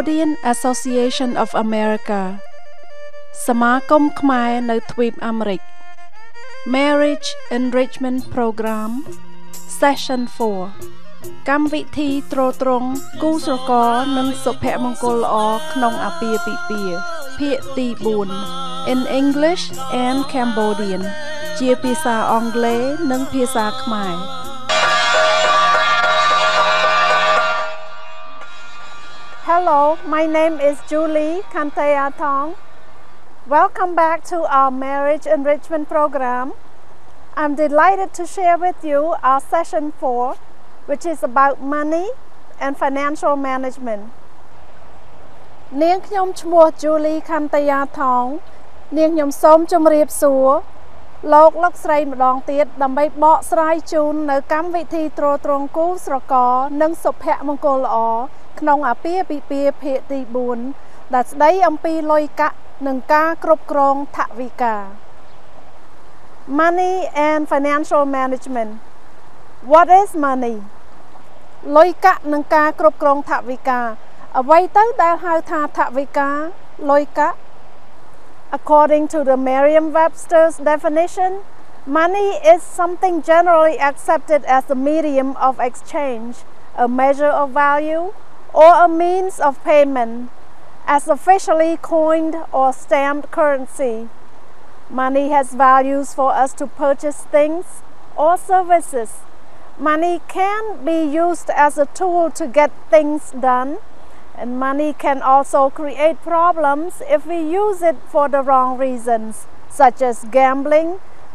Cambodian Association of America សមាគមខ្មែរនៅទ្វីបអាមេរិក Marriage Enrichment Program Session 4 កម្មវិធីទ្រទ្រង់គូស្រករនិងសុភមង្គលល្អក្នុងអាពាហ៍ពិពាហ៍ភាគទី 4 In English and Cambodian ជាភាសាអង់គ្លេសនិងភាសាខ្មែរ Hello, my name is Julie Kanteatong. Welcome back to our Marriage Enrichment Program. I'm delighted to share with you our session 4, which is about money and financial management. នាងខ្ញុំឈ្មោះ Julie Kanteatong នាងខ្ញុំសូមជម្រាបសួរលោកស្រីម្ដងទៀតដើម្បីបកស្រាយជូននៅកម្មវិធីទ្រទ្រង់គូស្រករនិងសុភមង្គលល្អក្នុងអាពាហ៍ពិពាហ៍ភាគទី 4 ដែលស្ដីអំពីលុយកាក់និងការគ្រប់គ្រងថវិកា Money and financial management. What is money? លុយកាក់និងការគ្រប់គ្រងថវិកាអ្វីទៅដែលហៅថាថវិកាលុយកាក់ According to the Merriam-Webster's definition, money is something generally accepted as a medium of exchange, a measure of value, or a means of payment, as officially coined or stamped currency. Money has values for us to purchase things or services. Money can be used as a tool to get things done, and money can also create problems if we use it for the wrong reasons, such as gambling,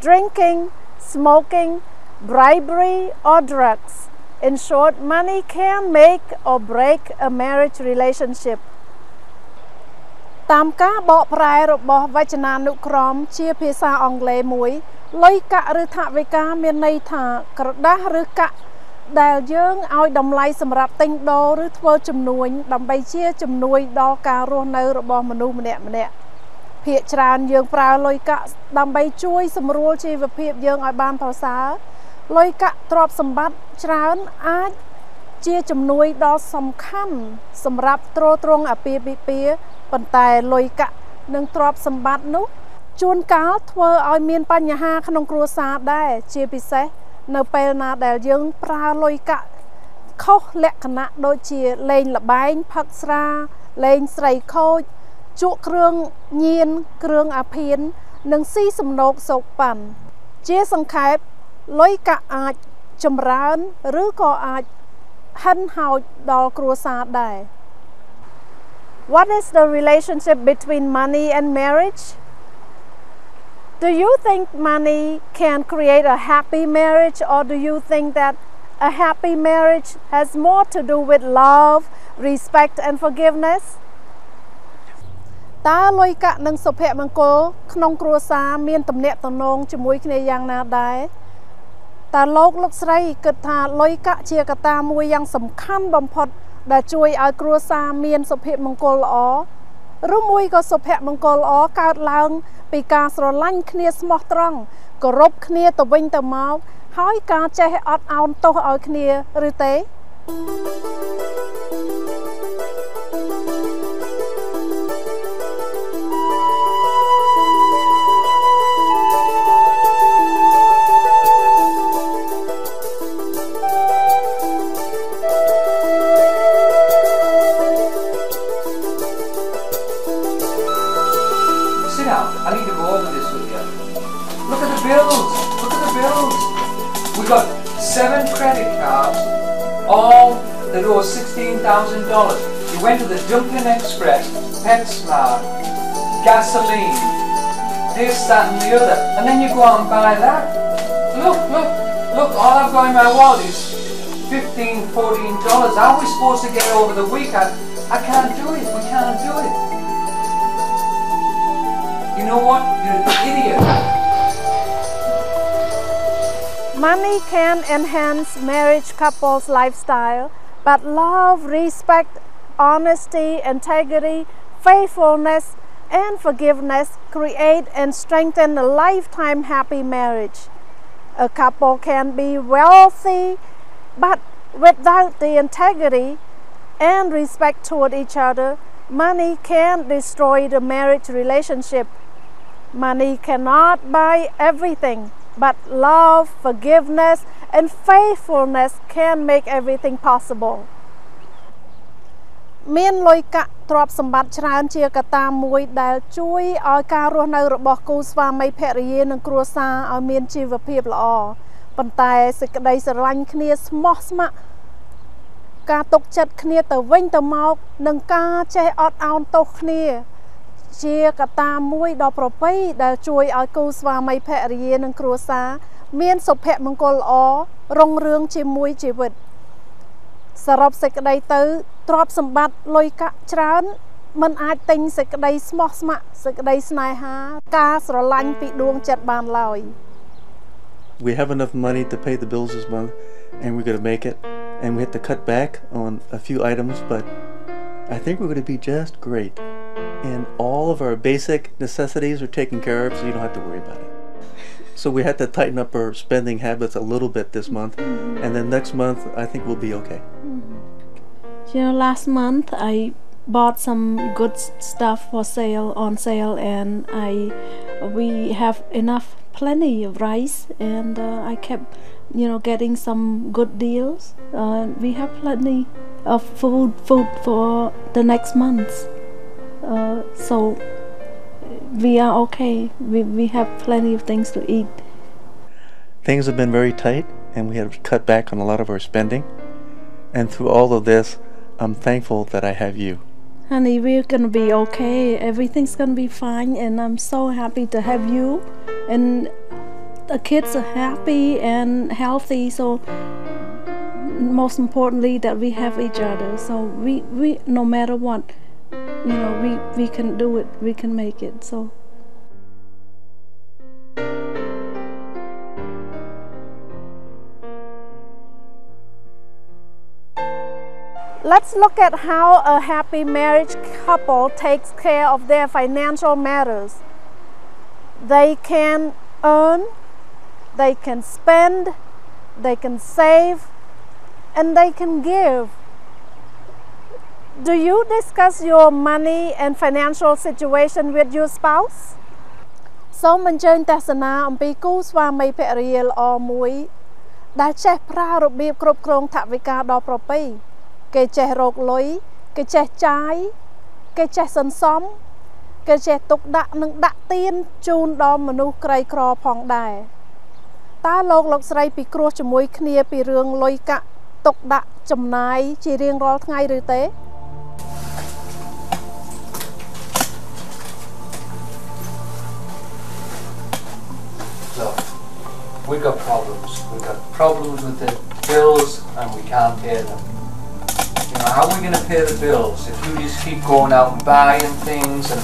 drinking, smoking, bribery, or drugs. In short, money can make or break a marriage relationship. តាមការបកប្រែរបស់វចនានុក្រមជាភាសាអង់គ្លេសមួយលុយកាក់ឬថវិកាមានន័យថាក្រដាសឬកាក់ដែលយើងឲ្យតម្លៃសម្រាប់ទិញដូរឬធ្វើជំនួញដើម្បីជាជំនួយដល់ការរស់នៅរបស់មនុស្សម្នាក់ៗភាគច្រើនយើងប្រើលុយកាក់ដើម្បីជួយសម្រួលជីវភាពយើងឲ្យបានប្រសើរលុយកាក់ទ្រព្យសម្បត្តិច្រើនអាចជាជំនួយដ៏សំខាន់សម្រាប់ទ្រទ្រង់អាពាហ៍ពិពាហ៍ប៉ុន្តែលុយកាក់និងទ្រព្យសម្បត្តិនោះជួនកាលធ្វើឲ្យមានបញ្ហាក្នុងគ្រួសារដែរជាពិសេសនៅពេលណាដែលយើងប្រើលុយកាក់ខុសលក្ខណៈដូចជាលេងល្បែងផឹកស្រាលេងស្រីខូចជក់គ្រឿងញៀនគ្រឿងអាភៀននិងស៊ីសំណូកសោកប៉ាន់ជាសង្ខេបលុយកាក់អាចចម្រើនឬក៏អាចហិនហោចដល់គ្រួសារដែរ What is the relationship between money and marriage? Do you think money can create a happy marriage, or do you think that a happy marriage has more to do with love, respect, and forgiveness? តើលុយកាក់និងសុភមង្គលក្នុងគ្រួសារមានទំនាក់ទំនងជាមួយគ្នាយ៉ាងណាដែរតើលោកស្រីគិតថាលុយកាក់ជាកត្តាមួយយ៉ាងសំខាន់បំផុតដែលជួយឲ្យគ្រួសារមានសុភមង្គលល្អឬមួយក៏សុភមង្គលល្អកើតឡើងពីការស្រឡាញ់គ្នាស្មោះត្រង់គោរពគ្នាទៅវិញទៅមកហើយការចេះអត់ឱនទោសឲ្យគ្នាឬទេ I need to go over this with you. Look at the bills. Look at the bills. We got 7 credit cards, all that owe $16,000. You went to the Dunkin' Express, PetSmart, gasoline, this, that, and the other, and then you go out and buy that. Look! All I've got in my wallet is $15, $14. How are we supposed to get over the week? I can't do it. We can't do it. You know what? You're an idiot. Money can enhance marriage couples' lifestyle, but love, respect, honesty, integrity, faithfulness, and forgiveness create and strengthen a lifetime happy marriage. A couple can be wealthy, but without the integrity, and respect toward each other, money can destroy the marriage relationship. Money cannot buy everything, but love, forgiveness, and faithfulness can make everything possible. មានលុយកាក់ទ្រព្យសម្បត្តិច្រើនជាកត្តាមួយដែលជួយឲ្យការរស់នៅរបស់គូស្វាមីភរិយានិងគ្រួសារឲ្យមានជីវភាពល្អប៉ុន្តែសេចក្តីស្រឡាញ់គ្នាស្មោះស្ម័គ្រការទុកចិត្តគ្នាទៅវិញទៅមកនិងការចេះអត់ឱនទោសគ្នាជាកត្តាមួយដ៏ប្រពៃដែលជួយឲ្យគូស្វាមីភរិយានិងគ្រួសារមានសុភមង្គលល្អរុងរឿងជាមួយជីវិតសរុបសេចក្តីទៅទ្រព្យសម្បត្តិលុយកាក់ច្រើនមិនអាចទិញសេចក្តីស្មោះស្ម័គ្រសេចក្តីស្នេហាការស្រឡាញ់ពីដួងចិត្តបានឡើយ We have enough money to pay the bills this month and we're going to make it and we have to cut back on a few items but I think we're going to be just great and all of our basic necessities are taken care of so you don't have to worry about it. So we had to tighten up our spending habits a little bit this month and then next month I think we'll be okay. You know, last month I bought some good stuff for sale on sale and we have plenty of rice and I kept getting some good deals. We have plenty of food for the next month. So we are okay. We have plenty of things to eat. Things have been very tight and we had to cut back on a lot of our spending. And through all of this, I'm thankful that I have you. Honey, we're gonna be okay. Everything's gonna be fine and I'm so happy to have you. And the kids are happy and healthy, so most importantly that we have each other. So we no matter what, we can do it, we can make it. So let's look at how a happy marriage couple takes care of their financial matters. They can earn, they can spend, they can save, and they can give. Do you discuss your money and financial situation with your spouse? សូមអញ្ជើញទស្សនាអំពីគូស្វាមីភរិយាល្អមួយដែលចេះប្រើរបៀបគ្រប់គ្រងថវិកាដ៏ប្រពៃគេចេះរកលុយគេចេះចាយគេចេះសន្សំគេចេះទុកដាក់និងដាក់ទានជូនដល់មនុស្សក្រីក្រផងដែរតើលោកស្រីពិគ្រោះជាមួយគ្នាពីរឿងលុយកាក់ទុកដាក់ចំណាយជារៀងរាល់ថ្ងៃឬទេ We've got problems. We've got problems with the bills and we can't pay them. How are we going to pay the bills if you just keep going out and buying things and,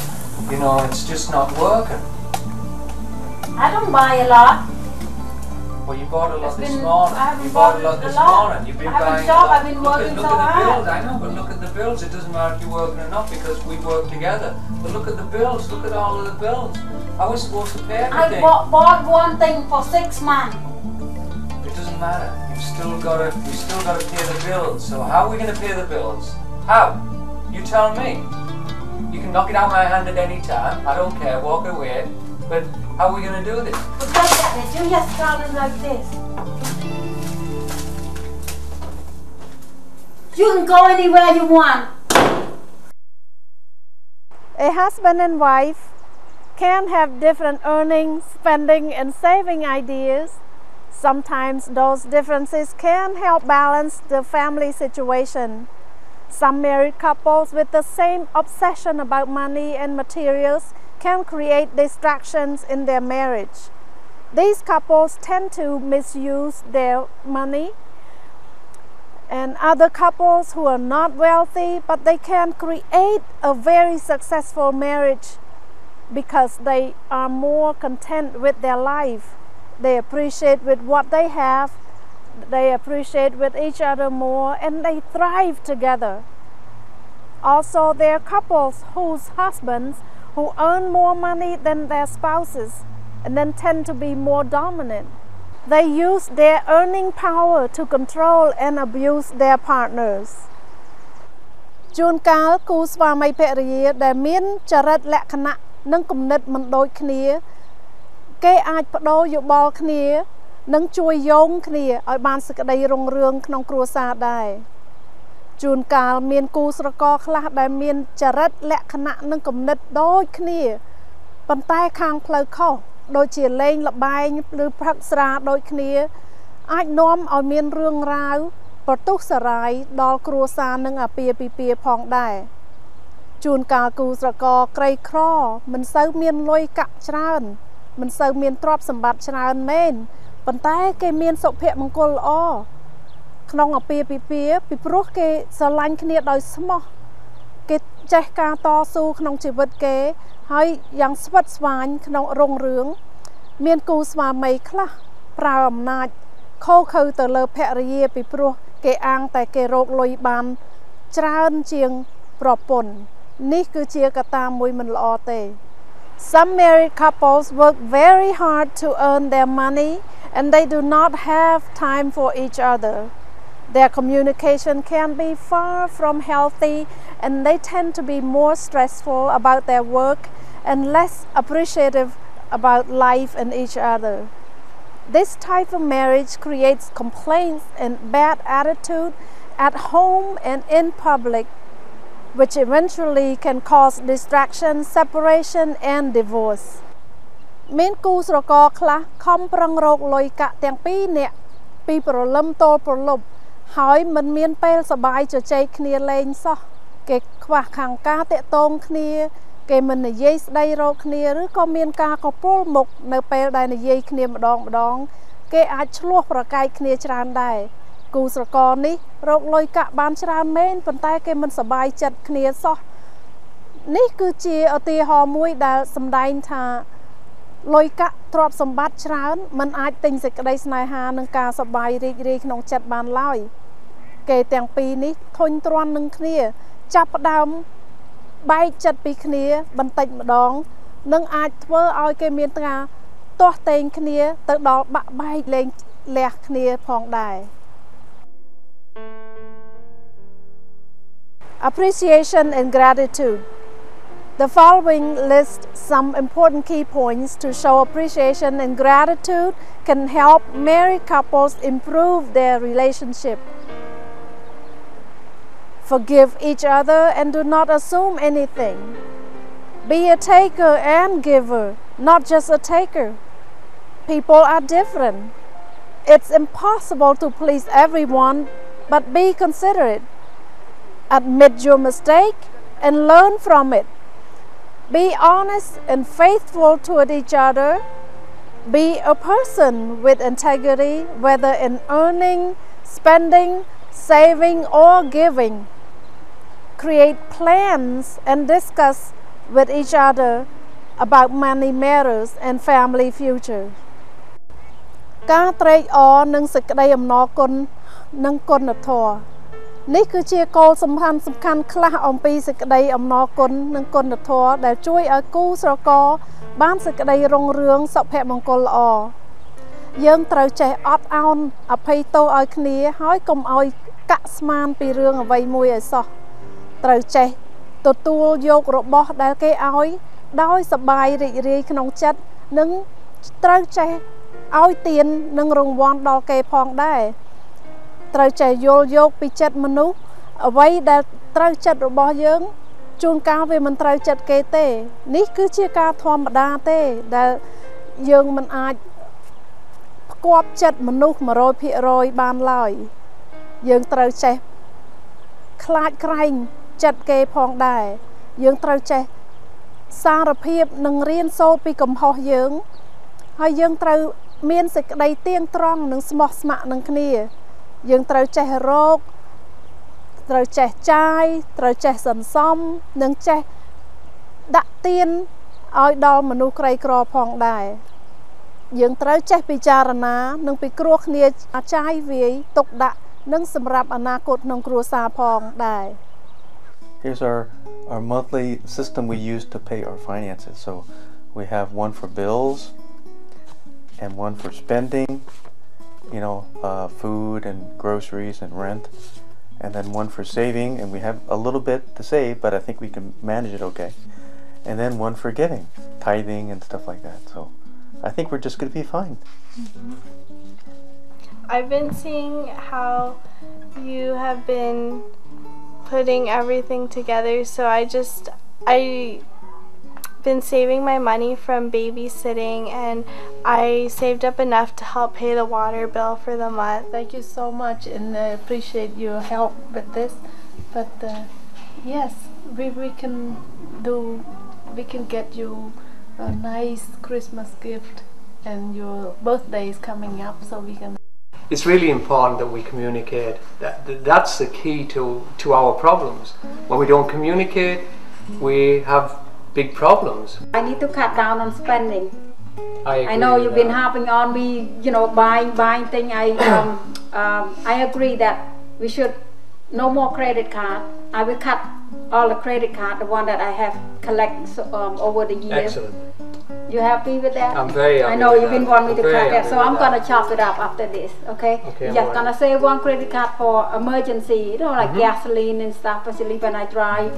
it's just not working? I don't buy a lot. Well, you bought a lot this morning. You bought a lot this morning. You've been buying a lot. I've been working so hard. Look at the bills. I know, but look at the bills. It doesn't matter if you're working or not because we work together. But look at the bills. Look at all of the bills. How are we supposed to pay everything? I bought one thing for 6 months. It doesn't matter. You've still got to pay the bills. So how are we going to pay the bills? How? You tell me. You can knock it out of my hand at any time. I don't care. Walk away. But how are we going to do this? Forget that. You just tell them like this. You can go anywhere you want. A husband and wife can have different earning, spending, and saving ideas. Sometimes those differences can help balance the family situation. Some married couples with the same obsession about money and materials can create distractions in their marriage. These couples tend to misuse their money, and other couples who are not wealthy, but they can create a very successful marriage because they are more content with their life. They appreciate with what they have, they appreciate with each other more, and they thrive together. Also, there are couples whose husbands who earn more money than their spouses and then tend to be more dominant. They use their earning power to control and abuse their partners. ជួនកាលគូស្វាមីភរិយាដែលមានចរិតលក្ខណៈនិងគំនិតមិនដូចគ្នាគេអាចបដូរយោបល់គ្នានិងជួយយោងគ្នាឲ្យបានសេចក្តីរុងរឿងក្នុងគ្រួសារដែរជួនកាលមានគូស្រករខ្លះដែលមានចរិតលក្ខណៈនិងគំនិតដូចគ្នាប៉ុន្តែខាងផ្លូវខុសដូចជាលេងល្បែងឬផឹកស្រាដូចគ្នាអាចនាំឲ្យមានរឿងរ៉ាវប្រទុះសារាយដល់គ្រួសារនិងអាពាហ៍ពិពាហ៍ផងដែរជួនកាលគូស្រករក្រីក្រមិនសូវមានលុយកាក់ច្រើនមិនសូវមានទ្រព្យសម្បត្តិច្រើនមែនប៉ុន្តែគេមានសុភមង្គលល្អក្នុងអាពាហ៍ពិពាហ៍ពីព្រោះគេស្រឡាញ់គ្នាដោយស្មោះគេចេះការតស៊ូក្នុងជីវិតគេហើយយ៉ាងស្វិតស្វាញក្នុងរុងរឿងមានគូស្វាមីខ្លះប្រើអំណាចខូខើទៅលើភរិយាពីព្រោះគេអាងតែគេរកលុយបានច្រើនជាងប្រពន្ធនេះគឺជាកត្តាមួយមិនល្អទេ Some married couples work very hard to earn their money and they do not have time for each other. Their communication can be far from healthy and they tend to be more stressful about their work and less appreciative about life and each other. This type of marriage creates complaints and bad attitude at home and in public, which eventually can cause distraction, separation and divorce. មានគូស្រករខ្លះខំប្រឹងរកលុយកាក់ទាំងពីរនាក់ពីព្រលឹមទល់ព្រលប់ហើយមិនមានពេលសប្បាយជជែកគ្នាលេងសោះគេខ្វះខាងការតាក់ទងគ្នាគេមិននិយាយស្ដីរកគ្នាឬក៏មានការកពុលមុខនៅពេលដែលនិយាយគ្នាម្ដងគេអាចឆ្លោះប្រកែកគ្នាច្រើនដែរគូស្រករនេះរកលុយកាក់បានច្រើនមែនប៉ុន្តែគេមិនសប្បាយចិត្តគ្នាសោះនេះគឺជាឧទាហរណ៍មួយដែលសម្ដែងថាលុយកាក់ទ្រព្យសម្បត្តិច្រើនមិនអាចទិញសេចក្តីស្នេហានិងការសប្បាយរីករាយក្នុងចិត្តបានឡើយគេទាំងពីរនេះធុញទ្រាន់នឹងគ្នាចាប់ផ្ដើមបែកចិត្តពីគ្នាបន្តិចម្ដងនិងអាចធ្វើឲ្យគេមានការទាស់ទែងគ្នាទៅដល់បាក់បែកលែងលះគ្នាផងដែរ Appreciation and gratitude. The following list some important key points to show appreciation and gratitude can help married couples improve their relationship. Forgive each other and do not assume anything. Be a taker and giver, not just a taker. People are different. It's impossible to please everyone, but be considerate. Admit your mistake and learn from it. Be honest and faithful toward each other. Be a person with integrity, whether in earning, spending, saving, or giving. Create plans and discuss with each other about money matters and family future. ការត្រេកអរនិងសេចក្តីអំណរគុណនិងគុណធម៌នេះគឺជាគោលសំខាន់ខ្លះអំពីសេចក្តីអំណរគុណនិងគុណធម៌ដែលជួយឲ្យគូស្រករបានសេចក្តីរុងរឿងសុភមង្គលល្អយើងត្រូវចេះអត់ឱនអភ័យទោសឲ្យគ្នាហើយកុំឲ្យកាក់ស្មានពីរឿងអ្វីមួយឲ្យសោះត្រូវចេះទទួលយករបស់ដែលគេឲ្យដោយសប្បាយរីករាយក្នុងចិត្តនិងត្រូវចេះឲ្យទាននិងរង្វាន់ដល់គេផងដែរត្រូវចេះយល់យកពីចិត្តមនុស្សអ្វីដែលត្រូវចិត្តរបស់យើងជួនកាលវាមិនត្រូវចិត្តគេទេនេះគឺជាការធម្មតាទេដែលយើងមិនអាចផ្គាប់ចិត្តមនុស្ស 100% បានឡើយយើងត្រូវចេះខ្លាចក្រែងចិត្តគេផងដែរយើងត្រូវចេះសារភាពនិងរៀនសូត្រពីកំហុសយើងហើយយើងត្រូវមានសេចក្តីទៀងត្រង់និងស្មោះស្ម័គ្រនឹងគ្នាយើងត្រូវចេះរកត្រូវចេះចាយត្រូវចេះសន្សំនិងចេះដាក់ទានឲ្យដល់មនុស្សក្រីក្រផងដែរយើងត្រូវចេះពិចារណានិងពិគ្រោះគ្នាចាយវាយទុកដាក់និងសម្រាប់អនាគតក្នុងគ្រួសារផងដែរ Here's our monthly system we use to pay our finances. So we have one for bills and one for spending, food and groceries and rent. and then one for saving, and we have a little bit to save, but I think we can manage it okay. And then one for giving, tithing and stuff like that. So I think we're just going to be fine. I've been seeing how you have been putting everything together, so I've been saving my money from babysitting, and I saved up enough to help pay the water bill for the month. Thank you so much, and I appreciate your help with this. But yes, we can get you a nice Christmas gift, and your birthday is coming up, so we can. It's really important that we communicate. That's the key to our problems. When we don't communicate, we have big problems. I need to cut down on spending. I know you've been harping on me, buying things. I agree that we should no more credit card. I will cut all the credit card, the one that I have collected over the years. Excellent. You happy with that? I'm very happy. I know with you've been that. wanting me to Very cut that, happy so with I'm that. gonna chop it up after this, okay? Okay, You're just gonna save one credit card for emergency, like gasoline and stuff, especially when I drive.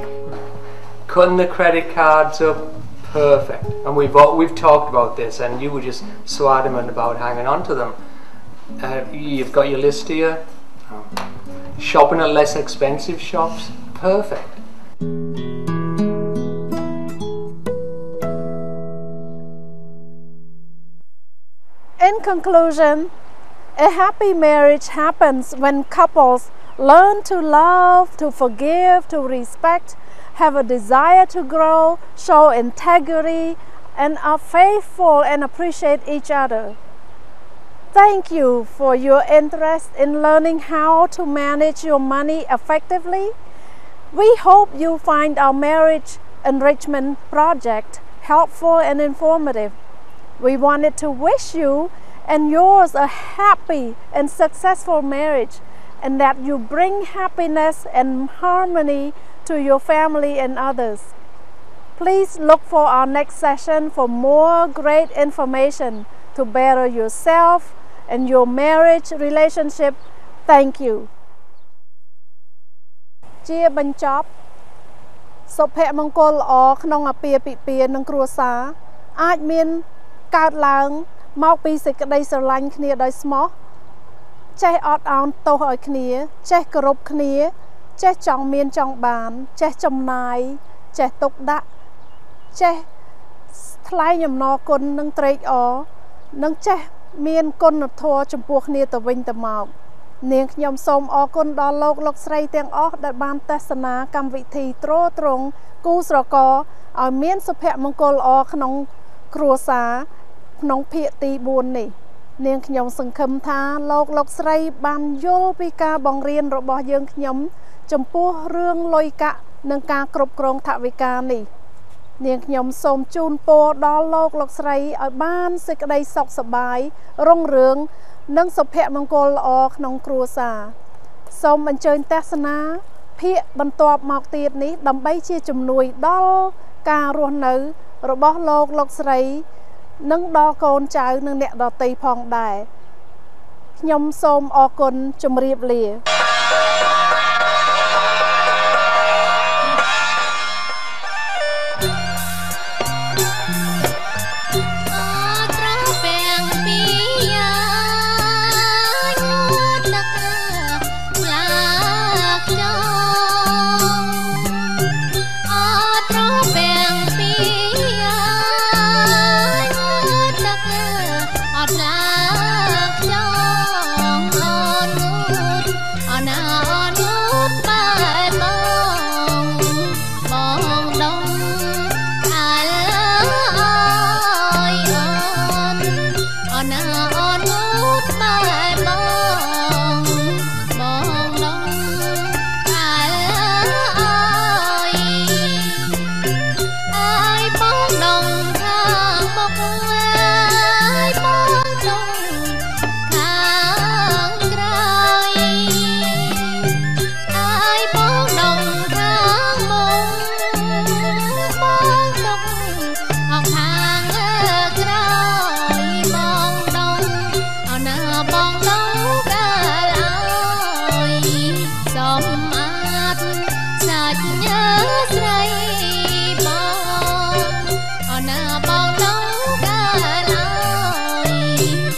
Cutting the credit cards up, perfect. And we've talked about this, and you were just so adamant about hanging on to them. You've got your list here. Shopping at less expensive shops, perfect. In conclusion, a happy marriage happens when couples learn to love, to forgive, to respect, have a desire to grow, show integrity, and are faithful and appreciate each other. Thank you for your interest in learning how to manage your money effectively. We hope you find our marriage enrichment project helpful and informative. We wanted to wish you and yours a happy and successful marriage, and that you bring happiness and harmony to your family and others. Please look for our next session for more great information to better yourself and your marriage relationship. Thank you. ជាបញ្ចប់សុភមង្គលល្អក្នុងអាពាហ៍ពិពាហ៍និងគ្រួសារអាចមានកើតឡើងមកពីសេចក្តីស្រឡាញ់គ្នាដោយស្មោះចេះអត់ឱនទោសឲ្យគ្នាចេះគោរពគ្នាចេះចង់មានចង់បានចេះចំណាយចេះទុកដាក់ចេះថ្លែងអំណរគុណនិងត្រេកអរនិងចេះមានគុណធម៌ចំពោះគ្នាទៅវិញទៅមកនាងខ្ញុំសូមអរគុណដល់លោកស្រីទាំងអស់ដែលបានទស្សនាកម្មវិធីទ្រទ្រង់គូស្រករឲ្យមានសុភមង្គលល្អក្នុងគ្រួសារក្នុងភាគទី4នេះនាងខ្ញុំសង្ឃឹមថាលោកស្រីបានយល់ពីការបង្រៀនរបស់យើងខ្ញុំចំពោះរឿងលុយកាក់និងការគ្រប់គ្រងថវិកានេះនាងខ្ញុំសូមជូនពរដល់លោកស្រីឲ្យបានសេចក្តីសុខសប្បាយរុងរឿងនិងសុភមង្គលល្អក្នុងគ្រួសារសូមអញ្ជើញទស្សនាភាគបន្ទាប់មកទៀតនេះដើម្បីជាជំនួយដល់ការរស់នៅរបស់លោកស្រីនិងដល់កូនចៅនិងអ្នកដទៃផងដែរខ្ញុំសូមអរគុណជម្រាបលា